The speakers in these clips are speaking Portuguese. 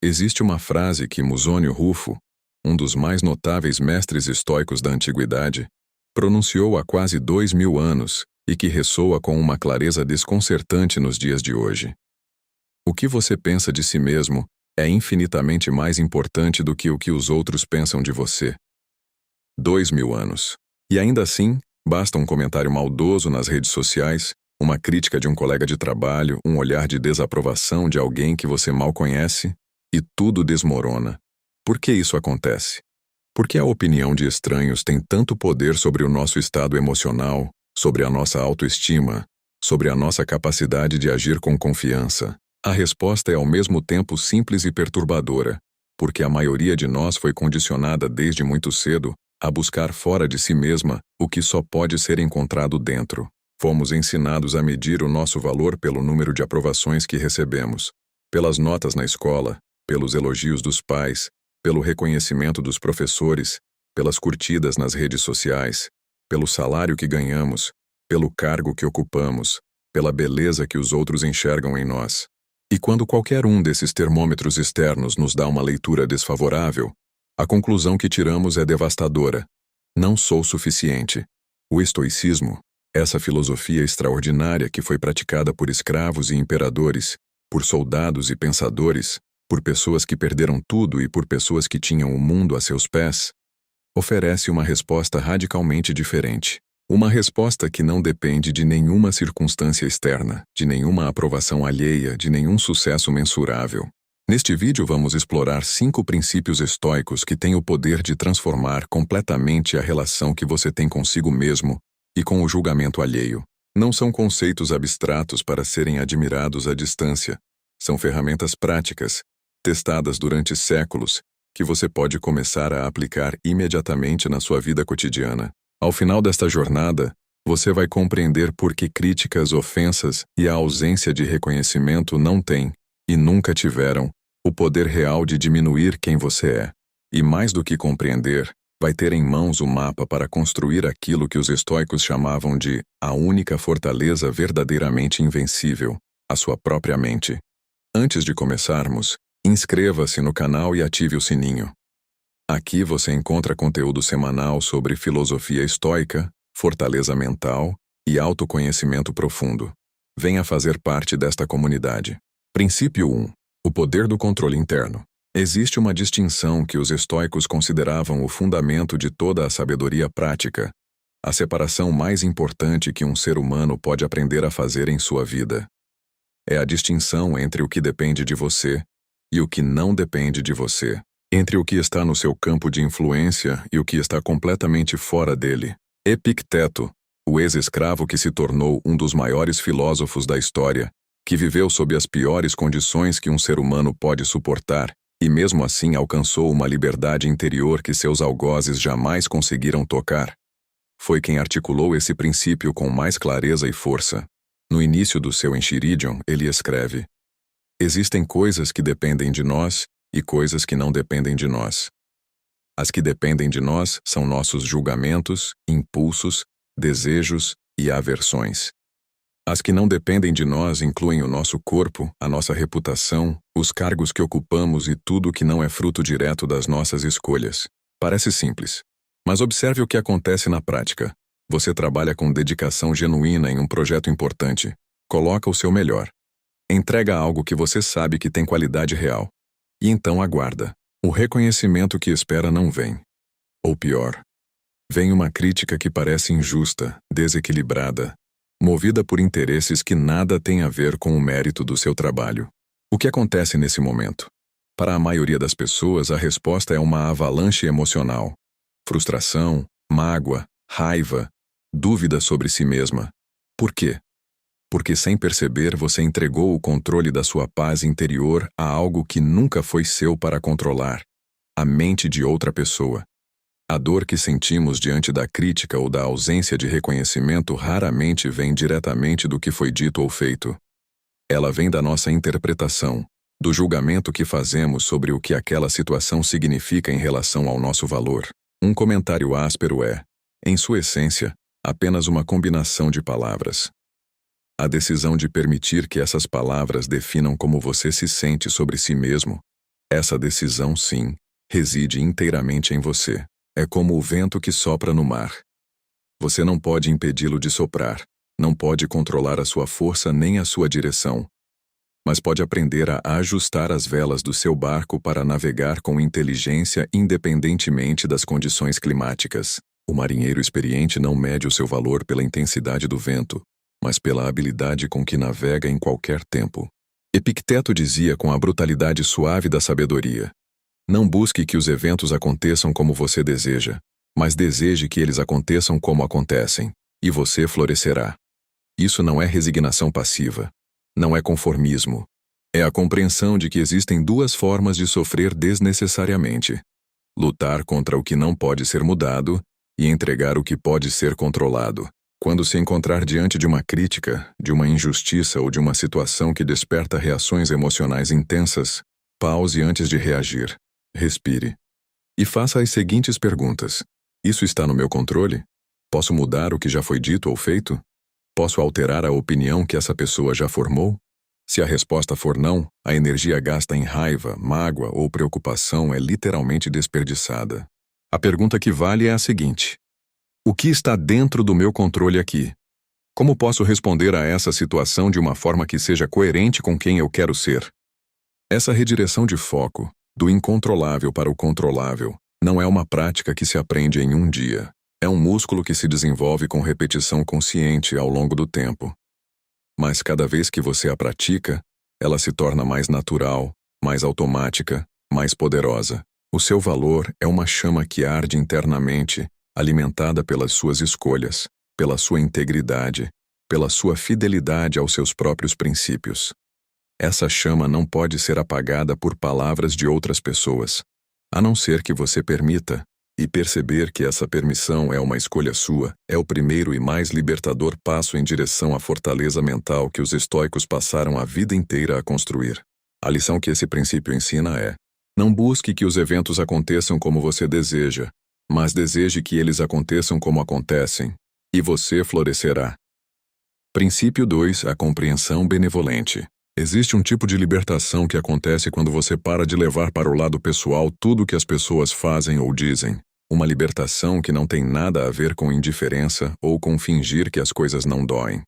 Existe uma frase que Musônio Rufo, um dos mais notáveis mestres estoicos da antiguidade, pronunciou há quase 2000 anos e que ressoa com uma clareza desconcertante nos dias de hoje. O que você pensa de si mesmo é infinitamente mais importante do que o que os outros pensam de você. 2000 anos. E ainda assim, basta um comentário maldoso nas redes sociais, uma crítica de um colega de trabalho, um olhar de desaprovação de alguém que você mal conhece, e tudo desmorona. Por que isso acontece? Porque a opinião de estranhos tem tanto poder sobre o nosso estado emocional, sobre a nossa autoestima, sobre a nossa capacidade de agir com confiança. A resposta é ao mesmo tempo simples e perturbadora, porque a maioria de nós foi condicionada desde muito cedo a buscar fora de si mesma o que só pode ser encontrado dentro. Fomos ensinados a medir o nosso valor pelo número de aprovações que recebemos, pelas notas na escola, pelos elogios dos pais, pelo reconhecimento dos professores, pelas curtidas nas redes sociais, pelo salário que ganhamos, pelo cargo que ocupamos, pela beleza que os outros enxergam em nós. E quando qualquer um desses termômetros externos nos dá uma leitura desfavorável, a conclusão que tiramos é devastadora. Não sou suficiente. O estoicismo, essa filosofia extraordinária que foi praticada por escravos e imperadores, por soldados e pensadores, por pessoas que perderam tudo e por pessoas que tinham o mundo a seus pés, oferece uma resposta radicalmente diferente. Uma resposta que não depende de nenhuma circunstância externa, de nenhuma aprovação alheia, de nenhum sucesso mensurável. Neste vídeo vamos explorar 5 princípios estoicos que têm o poder de transformar completamente a relação que você tem consigo mesmo e com o julgamento alheio. Não são conceitos abstratos para serem admirados à distância. São ferramentas práticas, testadas durante séculos, que você pode começar a aplicar imediatamente na sua vida cotidiana. Ao final desta jornada, você vai compreender por que críticas, ofensas e a ausência de reconhecimento não têm, e nunca tiveram, o poder real de diminuir quem você é. E mais do que compreender, vai ter em mãos o mapa para construir aquilo que os estoicos chamavam de a única fortaleza verdadeiramente invencível, a sua própria mente. Antes de começarmos, inscreva-se no canal e ative o sininho. Aqui você encontra conteúdo semanal sobre filosofia estoica, fortaleza mental e autoconhecimento profundo. Venha fazer parte desta comunidade. Princípio 1. O poder do controle interno. Existe uma distinção que os estoicos consideravam o fundamento de toda a sabedoria prática, a separação mais importante que um ser humano pode aprender a fazer em sua vida. É a distinção entre o que depende de você e o que não depende de você, entre o que está no seu campo de influência e o que está completamente fora dele. Epicteto, o ex-escravo que se tornou um dos maiores filósofos da história, que viveu sob as piores condições que um ser humano pode suportar, e mesmo assim alcançou uma liberdade interior que seus algozes jamais conseguiram tocar, foi quem articulou esse princípio com mais clareza e força. No início do seu Enchiridion, ele escreve: existem coisas que dependem de nós e coisas que não dependem de nós. As que dependem de nós são nossos julgamentos, impulsos, desejos e aversões. As que não dependem de nós incluem o nosso corpo, a nossa reputação, os cargos que ocupamos e tudo que não é fruto direto das nossas escolhas. Parece simples, mas observe o que acontece na prática. Você trabalha com dedicação genuína em um projeto importante, coloca o seu melhor, entrega algo que você sabe que tem qualidade real, e então aguarda. O reconhecimento que espera não vem. Ou pior, vem uma crítica que parece injusta, desequilibrada, movida por interesses que nada têm a ver com o mérito do seu trabalho. O que acontece nesse momento? Para a maioria das pessoas, a resposta é uma avalanche emocional. Frustração, mágoa, raiva, dúvida sobre si mesma. Por quê? Porque sem perceber você entregou o controle da sua paz interior a algo que nunca foi seu para controlar, a mente de outra pessoa. A dor que sentimos diante da crítica ou da ausência de reconhecimento raramente vem diretamente do que foi dito ou feito. Ela vem da nossa interpretação, do julgamento que fazemos sobre o que aquela situação significa em relação ao nosso valor. Um comentário áspero é, em sua essência, apenas uma combinação de palavras. A decisão de permitir que essas palavras definam como você se sente sobre si mesmo Essa decisão, sim, reside inteiramente em você. É como o vento que sopra no mar. Você não pode impedi-lo de soprar, não pode controlar a sua força nem a sua direção, mas pode aprender a ajustar as velas do seu barco para navegar com inteligência independentemente das condições climáticas. O marinheiro experiente não mede o seu valor pela intensidade do vento, mas pela habilidade com que navega em qualquer tempo. Epicteto dizia com a brutalidade suave da sabedoria: não busque que os eventos aconteçam como você deseja, mas deseje que eles aconteçam como acontecem, e você florescerá. Isso não é resignação passiva. Não é conformismo. É a compreensão de que existem duas formas de sofrer desnecessariamente: lutar contra o que não pode ser mudado e entregar o que pode ser controlado. Quando se encontrar diante de uma crítica, de uma injustiça ou de uma situação que desperta reações emocionais intensas, pause antes de reagir. Respire. E faça as seguintes perguntas: isso está no meu controle? Posso mudar o que já foi dito ou feito? Posso alterar a opinião que essa pessoa já formou? Se a resposta for não, a energia gasta em raiva, mágoa ou preocupação é literalmente desperdiçada. A pergunta que vale é a seguinte: o que está dentro do meu controle aqui? Como posso responder a essa situação de uma forma que seja coerente com quem eu quero ser? Essa redireção de foco, do incontrolável para o controlável, não é uma prática que se aprende em um dia. É um músculo que se desenvolve com repetição consciente ao longo do tempo. Mas cada vez que você a pratica, ela se torna mais natural, mais automática, mais poderosa. O seu valor é uma chama que arde internamente, alimentada pelas suas escolhas, pela sua integridade, pela sua fidelidade aos seus próprios princípios. Essa chama não pode ser apagada por palavras de outras pessoas, a não ser que você permita. E perceber que essa permissão é uma escolha sua é o primeiro e mais libertador passo em direção à fortaleza mental que os estoicos passaram a vida inteira a construir. A lição que esse princípio ensina é: não busque que os eventos aconteçam como você deseja, mas deseje que eles aconteçam como acontecem, e você florescerá. Princípio 2. A compreensão benevolente. Existe um tipo de libertação que acontece quando você para de levar para o lado pessoal tudo o que as pessoas fazem ou dizem. Uma libertação que não tem nada a ver com indiferença ou com fingir que as coisas não doem.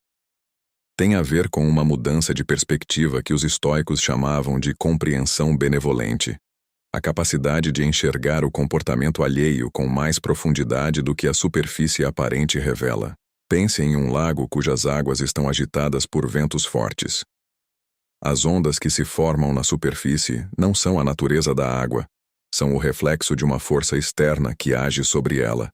Tem a ver com uma mudança de perspectiva que os estoicos chamavam de compreensão benevolente. A capacidade de enxergar o comportamento alheio com mais profundidade do que a superfície aparente revela. Pense em um lago cujas águas estão agitadas por ventos fortes. As ondas que se formam na superfície não são a natureza da água, são o reflexo de uma força externa que age sobre ela.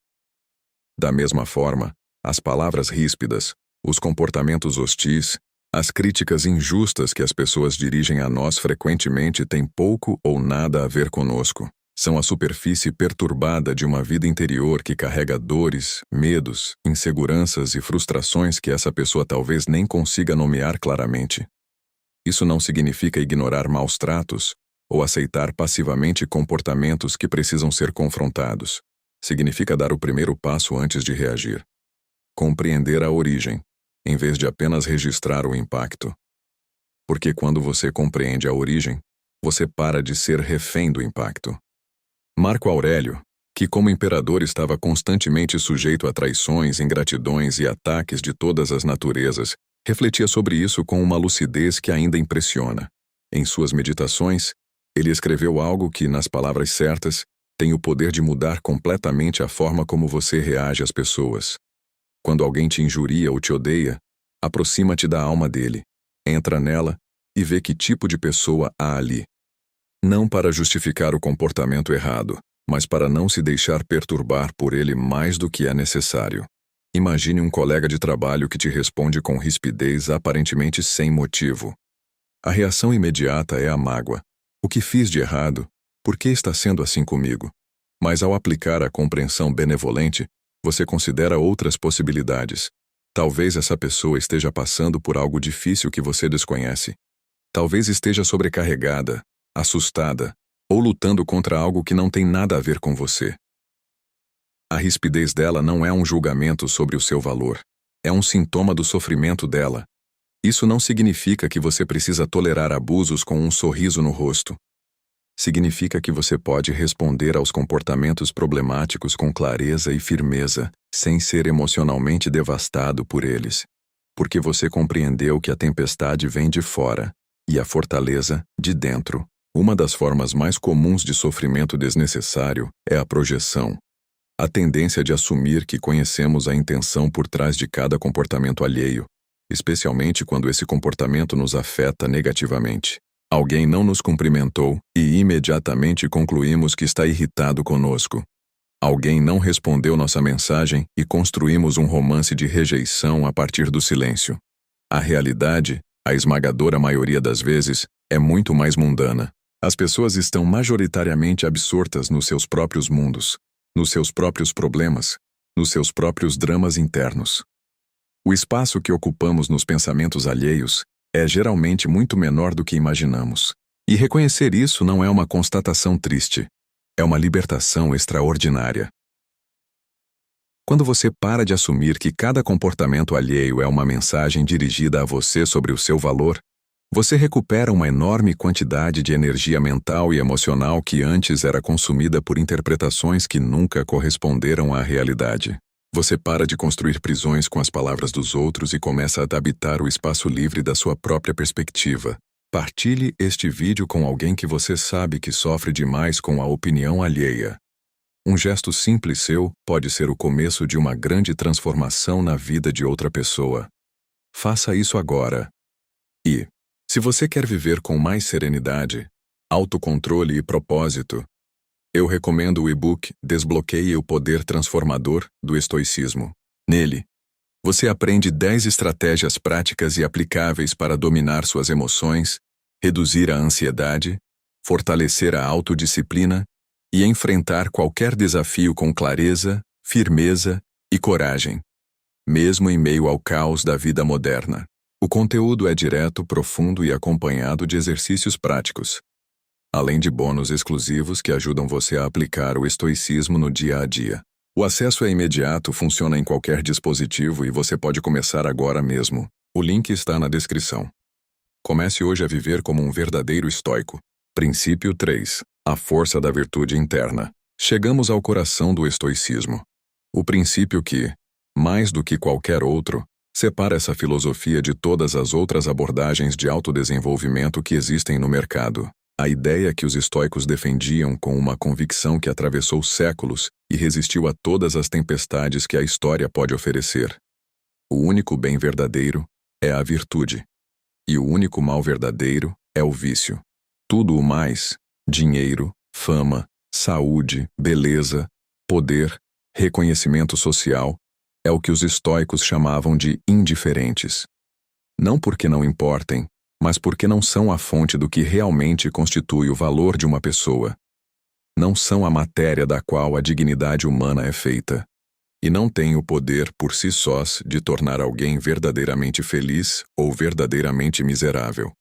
Da mesma forma, as palavras ríspidas, os comportamentos hostis, as críticas injustas que as pessoas dirigem a nós frequentemente têm pouco ou nada a ver conosco. São a superfície perturbada de uma vida interior que carrega dores, medos, inseguranças e frustrações que essa pessoa talvez nem consiga nomear claramente. Isso não significa ignorar maus tratos ou aceitar passivamente comportamentos que precisam ser confrontados. Significa dar o primeiro passo antes de reagir. Compreender a origem, em vez de apenas registrar o impacto. Porque quando você compreende a origem, você para de ser refém do impacto. Marco Aurélio, que como imperador estava constantemente sujeito a traições, ingratidões e ataques de todas as naturezas, refletia sobre isso com uma lucidez que ainda impressiona. Em suas meditações, ele escreveu algo que, nas palavras certas, tem o poder de mudar completamente a forma como você reage às pessoas. Quando alguém te injuria ou te odeia, aproxima-te da alma dele, entra nela e vê que tipo de pessoa há ali. Não para justificar o comportamento errado, mas para não se deixar perturbar por ele mais do que é necessário. Imagine um colega de trabalho que te responde com rispidez aparentemente sem motivo. A reação imediata é a mágoa. O que fiz de errado? Por que está sendo assim comigo? Mas ao aplicar a compreensão benevolente, você considera outras possibilidades. Talvez essa pessoa esteja passando por algo difícil que você desconhece. Talvez esteja sobrecarregada, assustada, ou lutando contra algo que não tem nada a ver com você. A rispidez dela não é um julgamento sobre o seu valor. É um sintoma do sofrimento dela. Isso não significa que você precisa tolerar abusos com um sorriso no rosto. significa que você pode responder aos comportamentos problemáticos com clareza e firmeza, sem ser emocionalmente devastado por eles. Porque você compreendeu que a tempestade vem de fora e a fortaleza de dentro. Uma das formas mais comuns de sofrimento desnecessário é a projeção. A tendência de assumir que conhecemos a intenção por trás de cada comportamento alheio, especialmente quando esse comportamento nos afeta negativamente. Alguém não nos cumprimentou e imediatamente concluímos que está irritado conosco. Alguém não respondeu nossa mensagem e construímos um romance de rejeição a partir do silêncio. A realidade, a esmagadora maioria das vezes, é muito mais mundana. As pessoas estão majoritariamente absortas nos seus próprios mundos, nos seus próprios problemas, nos seus próprios dramas internos. O espaço que ocupamos nos pensamentos alheios é geralmente muito menor do que imaginamos. E reconhecer isso não é uma constatação triste. É uma libertação extraordinária. Quando você para de assumir que cada comportamento alheio é uma mensagem dirigida a você sobre o seu valor, você recupera uma enorme quantidade de energia mental e emocional que antes era consumida por interpretações que nunca corresponderam à realidade. Você para de construir prisões com as palavras dos outros e começa a habitar o espaço livre da sua própria perspectiva. Partilhe este vídeo com alguém que você sabe que sofre demais com a opinião alheia. Um gesto simples seu pode ser o começo de uma grande transformação na vida de outra pessoa. Faça isso agora. E, se você quer viver com mais serenidade, autocontrole e propósito, eu recomendo o e-book Desbloqueie o Poder Transformador do Estoicismo. Nele, você aprende 10 estratégias práticas e aplicáveis para dominar suas emoções, reduzir a ansiedade, fortalecer a autodisciplina e enfrentar qualquer desafio com clareza, firmeza e coragem, mesmo em meio ao caos da vida moderna. O conteúdo é direto, profundo e acompanhado de exercícios práticos, além de bônus exclusivos que ajudam você a aplicar o estoicismo no dia a dia. O acesso é imediato, funciona em qualquer dispositivo e você pode começar agora mesmo. O link está na descrição. Comece hoje a viver como um verdadeiro estoico. Princípio 3. A força da virtude interna. Chegamos ao coração do estoicismo. O princípio que, mais do que qualquer outro, separa essa filosofia de todas as outras abordagens de autodesenvolvimento que existem no mercado. A ideia que os estoicos defendiam com uma convicção que atravessou séculos e resistiu a todas as tempestades que a história pode oferecer. O único bem verdadeiro é a virtude. E o único mal verdadeiro é o vício. Tudo o mais, dinheiro, fama, saúde, beleza, poder, reconhecimento social, é o que os estoicos chamavam de indiferentes. Não porque não importem, mas porque não são a fonte do que realmente constitui o valor de uma pessoa. Não são a matéria da qual a dignidade humana é feita. E não têm o poder por si sós de tornar alguém verdadeiramente feliz ou verdadeiramente miserável.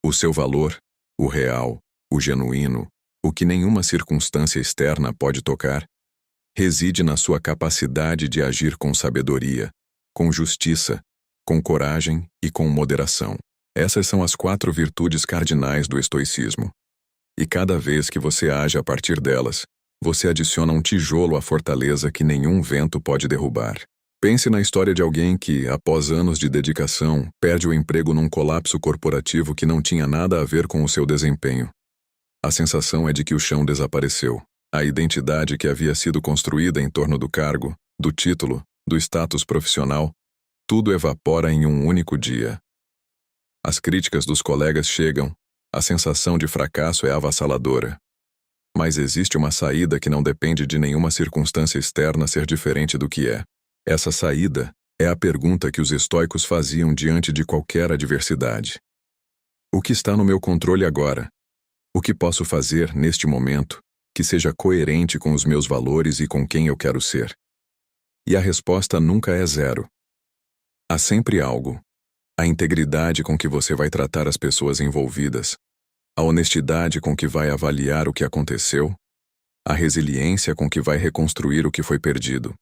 O seu valor, o real, o genuíno, o que nenhuma circunstância externa pode tocar, reside na sua capacidade de agir com sabedoria, com justiça, com coragem e com moderação. Essas são as 4 virtudes cardinais do estoicismo. E cada vez que você age a partir delas, você adiciona um tijolo à fortaleza que nenhum vento pode derrubar. Pense na história de alguém que, após anos de dedicação, perde o emprego num colapso corporativo que não tinha nada a ver com o seu desempenho. A sensação é de que o chão desapareceu. A identidade que havia sido construída em torno do cargo, do título, do status profissional, tudo evapora em um único dia. As críticas dos colegas chegam, a sensação de fracasso é avassaladora. Mas existe uma saída que não depende de nenhuma circunstância externa ser diferente do que é. Essa saída é a pergunta que os estoicos faziam diante de qualquer adversidade. O que está no meu controle agora? O que posso fazer, neste momento, que seja coerente com os meus valores e com quem eu quero ser? E a resposta nunca é 0. Há sempre algo. A integridade com que você vai tratar as pessoas envolvidas, a honestidade com que vai avaliar o que aconteceu, a resiliência com que vai reconstruir o que foi perdido.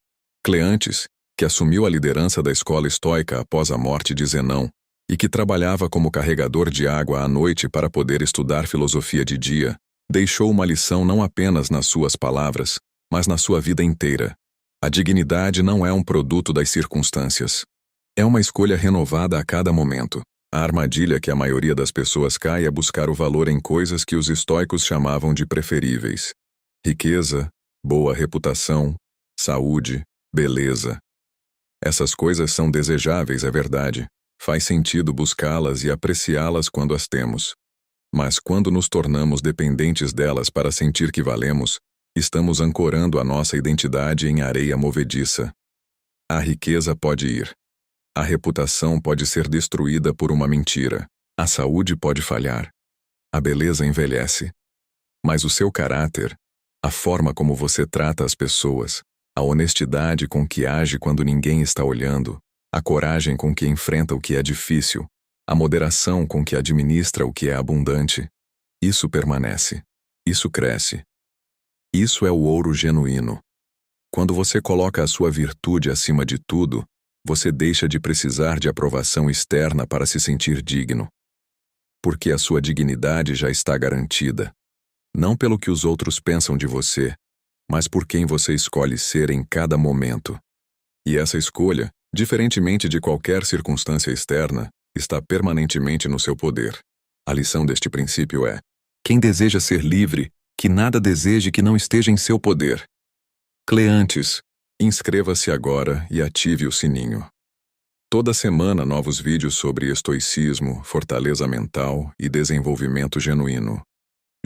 Cleantes, que assumiu a liderança da escola estoica após a morte de Zenão, e que trabalhava como carregador de água à noite para poder estudar filosofia de dia, deixou uma lição não apenas nas suas palavras, mas na sua vida inteira. A dignidade não é um produto das circunstâncias. É uma escolha renovada a cada momento. A armadilha que a maioria das pessoas cai é buscar o valor em coisas que os estoicos chamavam de preferíveis. Riqueza, boa reputação, saúde, beleza. Essas coisas são desejáveis, é verdade. Faz sentido buscá-las e apreciá-las quando as temos. Mas quando nos tornamos dependentes delas para sentir que valemos, estamos ancorando a nossa identidade em areia movediça. A riqueza pode ir. A reputação pode ser destruída por uma mentira. A saúde pode falhar. A beleza envelhece. Mas o seu caráter, a forma como você trata as pessoas, a honestidade com que age quando ninguém está olhando, a coragem com que enfrenta o que é difícil, a moderação com que administra o que é abundante, isso permanece. Isso cresce. Isso é o ouro genuíno. Quando você coloca a sua virtude acima de tudo, você deixa de precisar de aprovação externa para se sentir digno. Porque a sua dignidade já está garantida. Não pelo que os outros pensam de você, mas por quem você escolhe ser em cada momento. E essa escolha, diferentemente de qualquer circunstância externa, está permanentemente no seu poder. A lição deste princípio é: quem deseja ser livre, que nada deseje que não esteja em seu poder. Cleantes, inscreva-se agora e ative o sininho. Toda semana novos vídeos sobre estoicismo, fortaleza mental e desenvolvimento genuíno.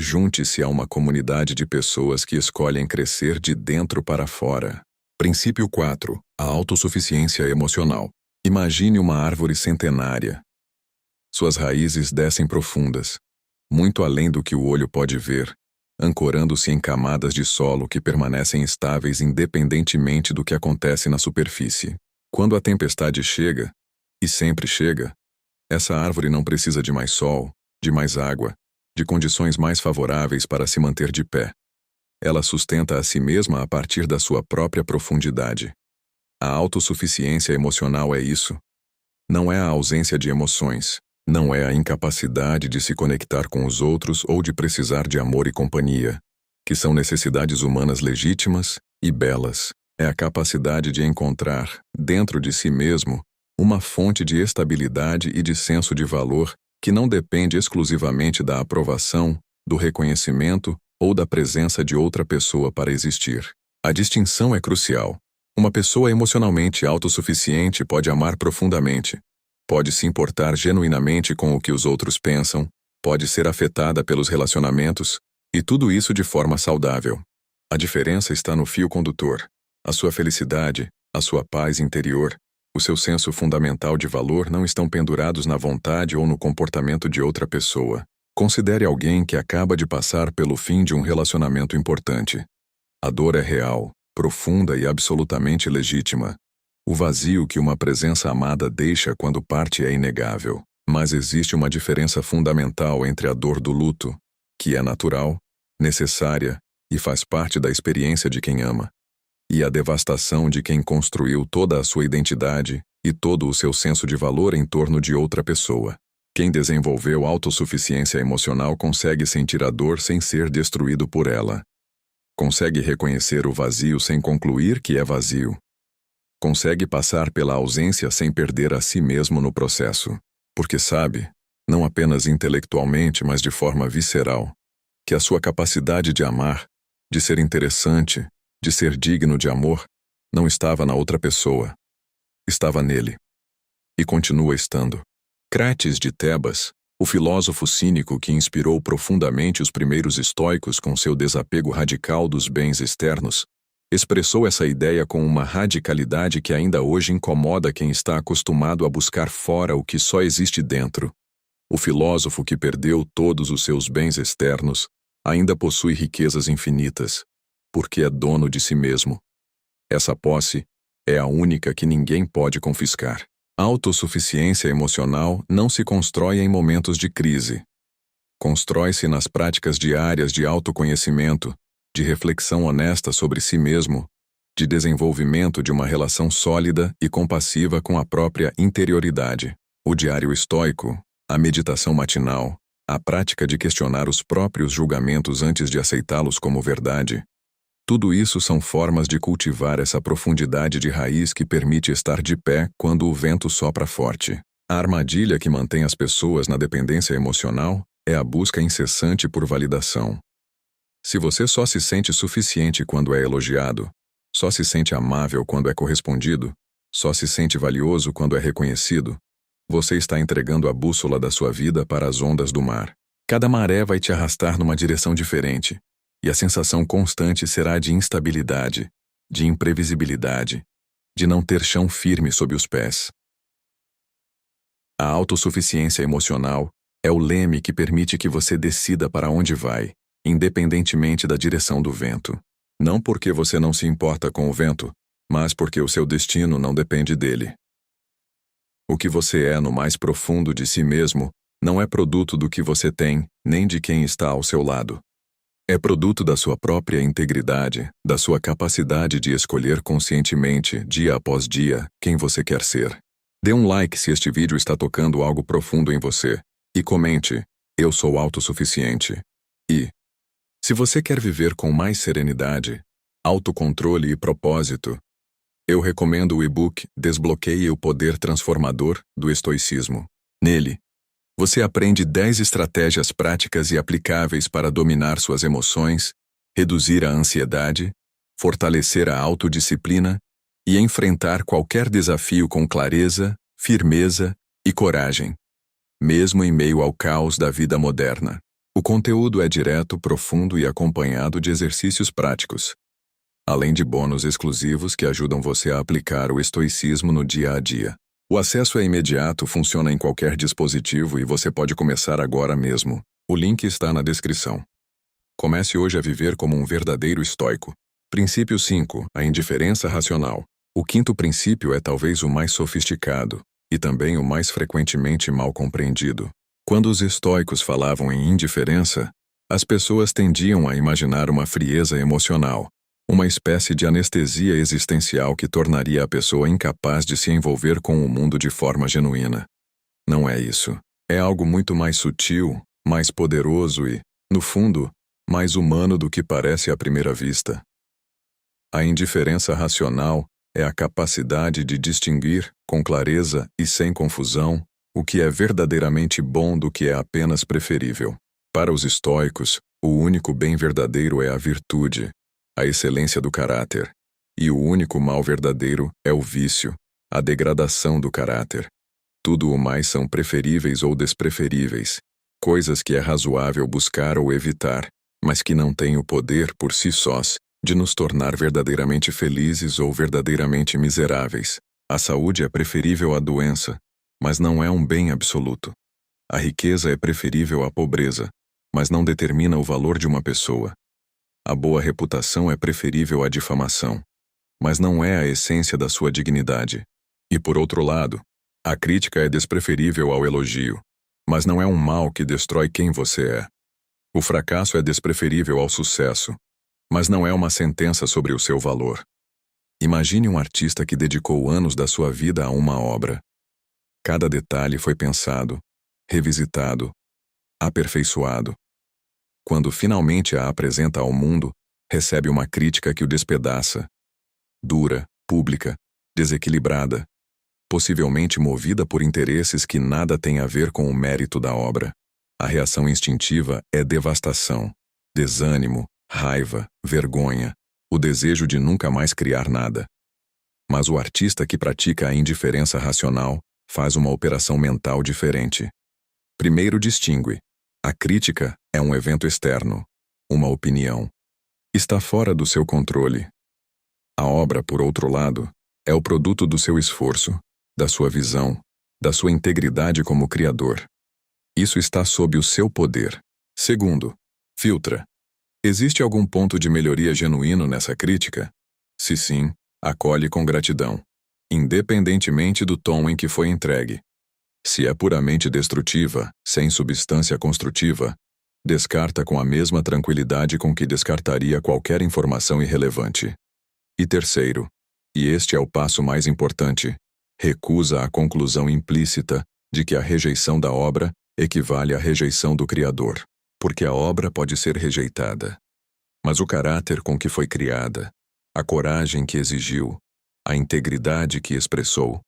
Junte-se a uma comunidade de pessoas que escolhem crescer de dentro para fora. Princípio 4. A autossuficiência emocional. Imagine uma árvore centenária. Suas raízes descem profundas, muito além do que o olho pode ver, ancorando-se em camadas de solo que permanecem estáveis independentemente do que acontece na superfície. Quando a tempestade chega, e sempre chega, essa árvore não precisa de mais sol, de mais água, de condições mais favoráveis para se manter de pé. Ela sustenta a si mesma a partir da sua própria profundidade. A autossuficiência emocional é isso. Não é a ausência de emoções, não é a incapacidade de se conectar com os outros ou de precisar de amor e companhia, que são necessidades humanas legítimas e belas. É a capacidade de encontrar, dentro de si mesmo, uma fonte de estabilidade e de senso de valor que não depende exclusivamente da aprovação, do reconhecimento ou da presença de outra pessoa para existir. A distinção é crucial. Uma pessoa emocionalmente autossuficiente pode amar profundamente, pode se importar genuinamente com o que os outros pensam, pode ser afetada pelos relacionamentos, e tudo isso de forma saudável. A diferença está no fio condutor. A sua felicidade, a sua paz interior, o seu senso fundamental de valor não estão pendurados na vontade ou no comportamento de outra pessoa. Considere alguém que acaba de passar pelo fim de um relacionamento importante. A dor é real, profunda e absolutamente legítima. O vazio que uma presença amada deixa quando parte é inegável. Mas existe uma diferença fundamental entre a dor do luto, que é natural, necessária e faz parte da experiência de quem ama, e a devastação de quem construiu toda a sua identidade e todo o seu senso de valor em torno de outra pessoa. Quem desenvolveu autossuficiência emocional consegue sentir a dor sem ser destruído por ela. Consegue reconhecer o vazio sem concluir que é vazio. Consegue passar pela ausência sem perder a si mesmo no processo. Porque sabe, não apenas intelectualmente, mas de forma visceral, que a sua capacidade de amar, de ser interessante, de ser digno de amor, não estava na outra pessoa. Estava nele. E continua estando. Crates de Tebas, o filósofo cínico que inspirou profundamente os primeiros estoicos com seu desapego radical dos bens externos, expressou essa ideia com uma radicalidade que ainda hoje incomoda quem está acostumado a buscar fora o que só existe dentro. O filósofo que perdeu todos os seus bens externos ainda possui riquezas infinitas, porque é dono de si mesmo. Essa posse é a única que ninguém pode confiscar. A autossuficiência emocional não se constrói em momentos de crise. Constrói-se nas práticas diárias de autoconhecimento, de reflexão honesta sobre si mesmo, de desenvolvimento de uma relação sólida e compassiva com a própria interioridade. O diário estoico, a meditação matinal, a prática de questionar os próprios julgamentos antes de aceitá-los como verdade, tudo isso são formas de cultivar essa profundidade de raiz que permite estar de pé quando o vento sopra forte. A armadilha que mantém as pessoas na dependência emocional é a busca incessante por validação. Se você só se sente suficiente quando é elogiado, só se sente amável quando é correspondido, só se sente valioso quando é reconhecido, você está entregando a bússola da sua vida para as ondas do mar. Cada maré vai te arrastar numa direção diferente, e a sensação constante será de instabilidade, de imprevisibilidade, de não ter chão firme sob os pés. A autossuficiência emocional é o leme que permite que você decida para onde vai, independentemente da direção do vento. Não porque você não se importa com o vento, mas porque o seu destino não depende dele. O que você é no mais profundo de si mesmo não é produto do que você tem, nem de quem está ao seu lado. É produto da sua própria integridade, da sua capacidade de escolher conscientemente, dia após dia, quem você quer ser. Dê um like se este vídeo está tocando algo profundo em você. E comente, eu sou autossuficiente. E, se você quer viver com mais serenidade, autocontrole e propósito, eu recomendo o e-book Desbloqueie o Poder Transformador do Estoicismo. Nele, você aprende 10 estratégias práticas e aplicáveis para dominar suas emoções, reduzir a ansiedade, fortalecer a autodisciplina e enfrentar qualquer desafio com clareza, firmeza e coragem, mesmo em meio ao caos da vida moderna. O conteúdo é direto, profundo e acompanhado de exercícios práticos, além de bônus exclusivos que ajudam você a aplicar o estoicismo no dia a dia. O acesso é imediato, funciona em qualquer dispositivo e você pode começar agora mesmo. O link está na descrição. Comece hoje a viver como um verdadeiro estoico. Princípio 5. A indiferença racional. O quinto princípio é talvez o mais sofisticado, e também o mais frequentemente mal compreendido. Quando os estoicos falavam em indiferença, as pessoas tendiam a imaginar uma frieza emocional, uma espécie de anestesia existencial que tornaria a pessoa incapaz de se envolver com o mundo de forma genuína. Não é isso. É algo muito mais sutil, mais poderoso e, no fundo, mais humano do que parece à primeira vista. A indiferença racional é a capacidade de distinguir, com clareza e sem confusão, o que é verdadeiramente bom do que é apenas preferível. Para os estoicos, o único bem verdadeiro é a virtude, a excelência do caráter, e o único mal verdadeiro é o vício, a degradação do caráter. Tudo o mais são preferíveis ou despreferíveis, coisas que é razoável buscar ou evitar, mas que não têm o poder por si sós de nos tornar verdadeiramente felizes ou verdadeiramente miseráveis. A saúde é preferível à doença, mas não é um bem absoluto. A riqueza é preferível à pobreza, mas não determina o valor de uma pessoa. A boa reputação é preferível à difamação, mas não é a essência da sua dignidade. E por outro lado, a crítica é despreferível ao elogio, mas não é um mal que destrói quem você é. O fracasso é despreferível ao sucesso, mas não é uma sentença sobre o seu valor. Imagine um artista que dedicou anos da sua vida a uma obra. Cada detalhe foi pensado, revisitado, aperfeiçoado. Quando finalmente a apresenta ao mundo, recebe uma crítica que o despedaça. Dura, pública, desequilibrada, possivelmente movida por interesses que nada têm a ver com o mérito da obra. A reação instintiva é devastação, desânimo, raiva, vergonha, o desejo de nunca mais criar nada. Mas o artista que pratica a indiferença racional faz uma operação mental diferente. Primeiro distingue. A crítica é um evento externo, uma opinião. Está fora do seu controle. A obra, por outro lado, é o produto do seu esforço, da sua visão, da sua integridade como criador. Isso está sob o seu poder. Segundo, filtra. Existe algum ponto de melhoria genuíno nessa crítica? Se sim, acolhe com gratidão, independentemente do tom em que foi entregue. Se é puramente destrutiva, sem substância construtiva, descarta com a mesma tranquilidade com que descartaria qualquer informação irrelevante. E terceiro, e este é o passo mais importante, recusa a conclusão implícita, de que a rejeição da obra equivale à rejeição do Criador, porque a obra pode ser rejeitada. Mas o caráter com que foi criada, a coragem que exigiu, a integridade que expressou,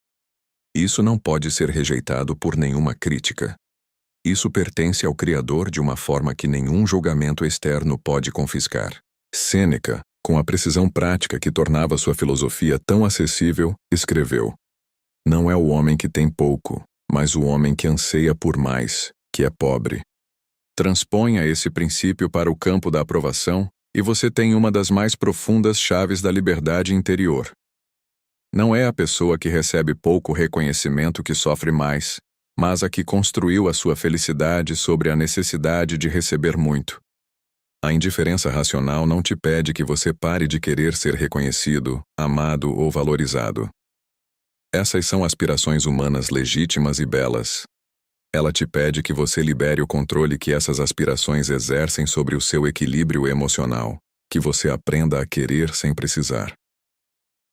isso não pode ser rejeitado por nenhuma crítica. Isso pertence ao Criador de uma forma que nenhum julgamento externo pode confiscar. Sêneca, com a precisão prática que tornava sua filosofia tão acessível, escreveu: "Não é o homem que tem pouco, mas o homem que anseia por mais, que é pobre." Transponha esse princípio para o campo da aprovação e você tem uma das mais profundas chaves da liberdade interior. Não é a pessoa que recebe pouco reconhecimento que sofre mais, mas a que construiu a sua felicidade sobre a necessidade de receber muito. A indiferença racional não te pede que você pare de querer ser reconhecido, amado ou valorizado. Essas são aspirações humanas legítimas e belas. Ela te pede que você libere o controle que essas aspirações exercem sobre o seu equilíbrio emocional, que você aprenda a querer sem precisar,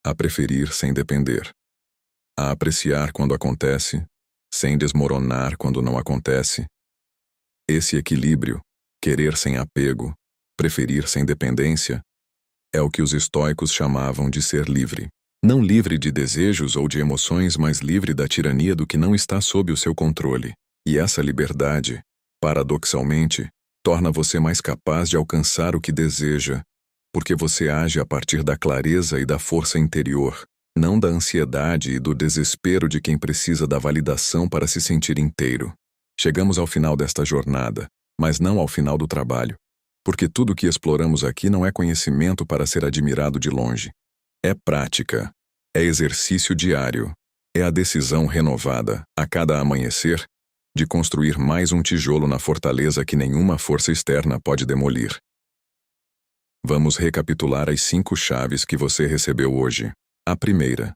a preferir sem depender, a apreciar quando acontece, sem desmoronar quando não acontece. Esse equilíbrio, querer sem apego, preferir sem dependência, é o que os estoicos chamavam de ser livre. Não livre de desejos ou de emoções, mas livre da tirania do que não está sob o seu controle. E essa liberdade, paradoxalmente, torna você mais capaz de alcançar o que deseja, porque você age a partir da clareza e da força interior, não da ansiedade e do desespero de quem precisa da validação para se sentir inteiro. Chegamos ao final desta jornada, mas não ao final do trabalho, porque tudo o que exploramos aqui não é conhecimento para ser admirado de longe. É prática, é exercício diário, é a decisão renovada, a cada amanhecer, de construir mais um tijolo na fortaleza que nenhuma força externa pode demolir. Vamos recapitular as 5 chaves que você recebeu hoje. A primeira: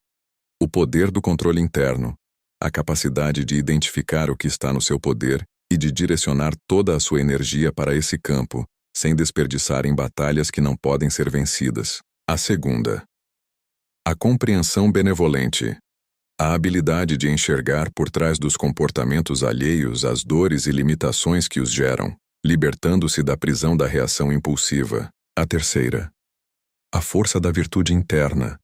o poder do controle interno, a capacidade de identificar o que está no seu poder e de direcionar toda a sua energia para esse campo, sem desperdiçar em batalhas que não podem ser vencidas. A segunda: a compreensão benevolente, a habilidade de enxergar por trás dos comportamentos alheios as dores e limitações que os geram, libertando-se da prisão da reação impulsiva. A terceira: a força da virtude interna,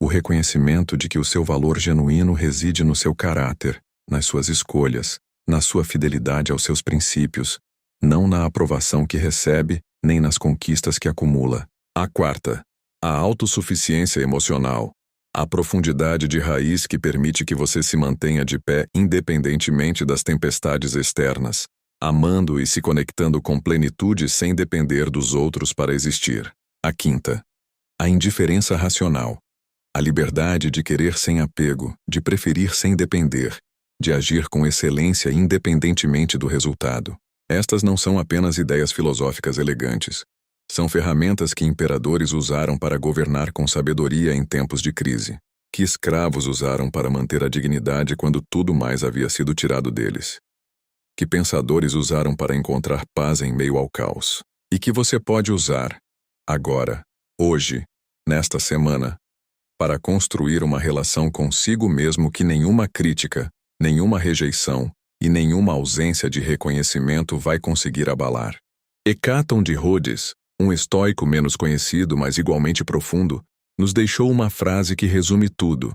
o reconhecimento de que o seu valor genuíno reside no seu caráter, nas suas escolhas, na sua fidelidade aos seus princípios, não na aprovação que recebe, nem nas conquistas que acumula. A quarta: a autossuficiência emocional, a profundidade de raiz que permite que você se mantenha de pé independentemente das tempestades externas, amando e se conectando com plenitude sem depender dos outros para existir. A quinta: a indiferença racional, a liberdade de querer sem apego, de preferir sem depender, de agir com excelência independentemente do resultado. Estas não são apenas ideias filosóficas elegantes. São ferramentas que imperadores usaram para governar com sabedoria em tempos de crise, que escravos usaram para manter a dignidade quando tudo mais havia sido tirado deles, que pensadores usaram para encontrar paz em meio ao caos, e que você pode usar, agora, hoje, nesta semana, para construir uma relação consigo mesmo que nenhuma crítica, nenhuma rejeição e nenhuma ausência de reconhecimento vai conseguir abalar. Hecaton de Rhodes, um estoico menos conhecido, mas igualmente profundo, nos deixou uma frase que resume tudo.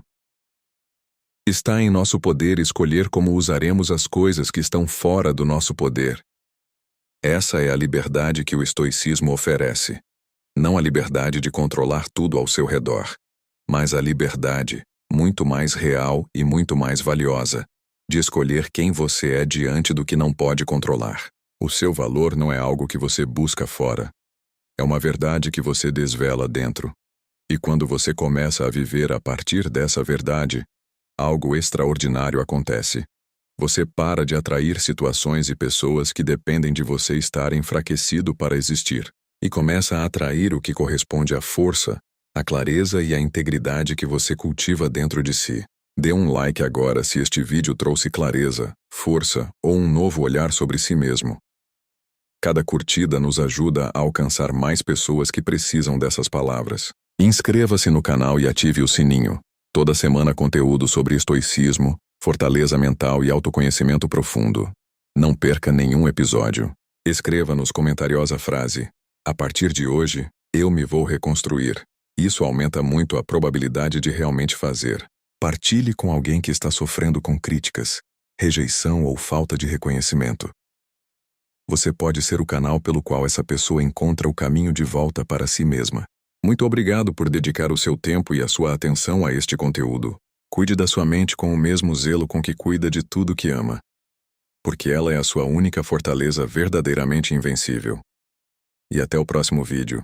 Está em nosso poder escolher como usaremos as coisas que estão fora do nosso poder. Essa é a liberdade que o estoicismo oferece. Não a liberdade de controlar tudo ao seu redor, mas a liberdade, muito mais real e muito mais valiosa, de escolher quem você é diante do que não pode controlar. O seu valor não é algo que você busca fora. É uma verdade que você desvela dentro. E quando você começa a viver a partir dessa verdade, algo extraordinário acontece. Você para de atrair situações e pessoas que dependem de você estar enfraquecido para existir, e começa a atrair o que corresponde à força, à clareza e à integridade que você cultiva dentro de si. Dê um like agora se este vídeo trouxe clareza, força ou um novo olhar sobre si mesmo. Cada curtida nos ajuda a alcançar mais pessoas que precisam dessas palavras. Inscreva-se no canal e ative o sininho. Toda semana conteúdo sobre estoicismo, fortaleza mental e autoconhecimento profundo. Não perca nenhum episódio. Escreva nos comentários a frase: a partir de hoje, eu me vou reconstruir. Isso aumenta muito a probabilidade de realmente fazer. Partilhe com alguém que está sofrendo com críticas, rejeição ou falta de reconhecimento. Você pode ser o canal pelo qual essa pessoa encontra o caminho de volta para si mesma. Muito obrigado por dedicar o seu tempo e a sua atenção a este conteúdo. Cuide da sua mente com o mesmo zelo com que cuida de tudo que ama, porque ela é a sua única fortaleza verdadeiramente invencível. E até o próximo vídeo.